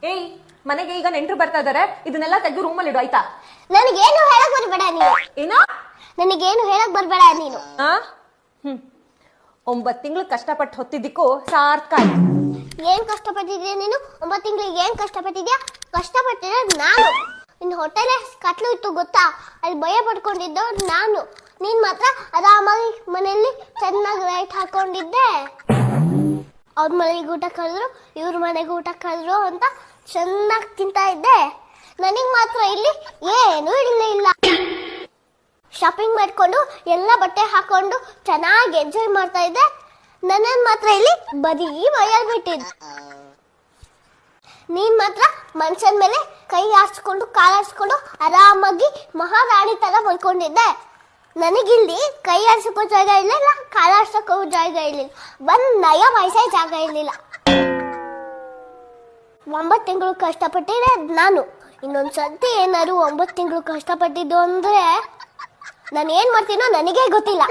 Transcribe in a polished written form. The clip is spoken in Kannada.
ಏಯ್, ಮನೆಗೆ ಈಗ ನೆಂಟರು ಬರ್ತಾ ಇದಾರೆ, ಇದನ್ನೆಲ್ಲ ತೆಗೆದು ರೂಮಲ್ಲಿ ಇಡು ಆಯ್ತಾ? ನನಗೇನು ಹೇಳಕ್ ಬರ್ಬೇಡ ನೀನು. ಏನೋ ನನಗೇನು ಹೇಳಕ್ ಬರ್ಬೇಡ ನೀನು. 9 ತಿಂಗಳು ಕಷ್ಟಪಟ್ಟು ಹೊತ್ತಿದ್ದಕ್ಕೂ ಸಾರ್ಥಕ ಆಯ್ತು. ಏನ್ ಕಷ್ಟಪಟ್ಟಿದ್ಯಾ ನೀನು? 9 ತಿಂಗಳಿಗೆ ಏನ್ ಕಷ್ಟಪಟ್ಟಿದ್ಯಾ? ಕಷ್ಟಪಟ್ಟಿದ್ರೆ ನಾನು. ನಿನ್ನ ಹೊಟ್ಟೆಲೆ ಕಟ್ಲು ಇತ್ತು ಗೊತ್ತಾ? ಅಲ್ಲಿ ಭಯ ಪಡ್ಕೊಂಡಿದ್ದ ನಾನು. ನೀನ್ ಮಾತ್ರ ಆರಾಮಾಗಿ ಮನೆಯಲ್ಲಿ ಚೆನ್ನಾಗಿ ಲೈಟ್ ಹಾಕೊಂಡಿದ್ದೆ. ಅವ್ರ ಮನೆಗೆ ಊಟ ಕರೆದ್ರು, ಇವ್ರ ಮನೆಗೆ ಊಟ ಕರೆದ್ರು ಅಂತ ಚೆನ್ನಾಗಿ ತಿಂತಾ ಇದ್ದೆ. ನನಗ್ ಮಾತ್ರ ಇಲ್ಲಿ ಏನು ಇಲ್ಲ. ಶಾಪಿಂಗ್ ಮಾಡ್ಕೊಂಡು ಎಲ್ಲ ಬಟ್ಟೆ ಹಾಕೊಂಡು ಚೆನ್ನಾಗಿ ಎಂಜಾಯ್ ಮಾಡ್ತಾ ಇದ್ದೆ. ನನ್ನ ಮಾತ್ರ ಇಲ್ಲಿ ಬರೀ ಮೈಯಲ್ಲಿ ಬಿಟ್ಟಿದ್ದು. ನೀನ್ ಮಾತ್ರ ಮನುಷ್ಯನ ಮೇಲೆ ಕೈ ಆಡಿಸ್ಕೊಂಡು ಕಾಲಾಡಿಸ್ಕೊಂಡು ಆರಾಮಾಗಿ ಮಹಾರಾಣಿ ತರ ಮಲ್ಕೊಂಡಿದ್ದೆ. ನನಗಿಲ್ಲಿ ಕೈ ಆಡ್ಸಕ್ಕೂ ಜಾಗ ಇರಲಿಲ್ಲ, ಕಾಲಾಡ್ಸಕ್ಕೂ ಜಾಗ ಇರಲಿಲ್ಲ, ನಯ ವಯಸ್ಸೇ ಜಾಗ ಇರಲಿಲ್ಲ. 9 ತಿಂಗಳು ಕಷ್ಟಪಟ್ಟಿದೆ ನಾನು. ಇನ್ನೊಂದ್ಸತಿ ಏನಾದ್ರು 9 ತಿಂಗಳು ಕಷ್ಟಪಟ್ಟಿದ್ದು ಅಂದ್ರೆ ನಾನು ಏನ್ ಮಾಡ್ತೀನೋ ನನಗೇ ಗೊತ್ತಿಲ್ಲ.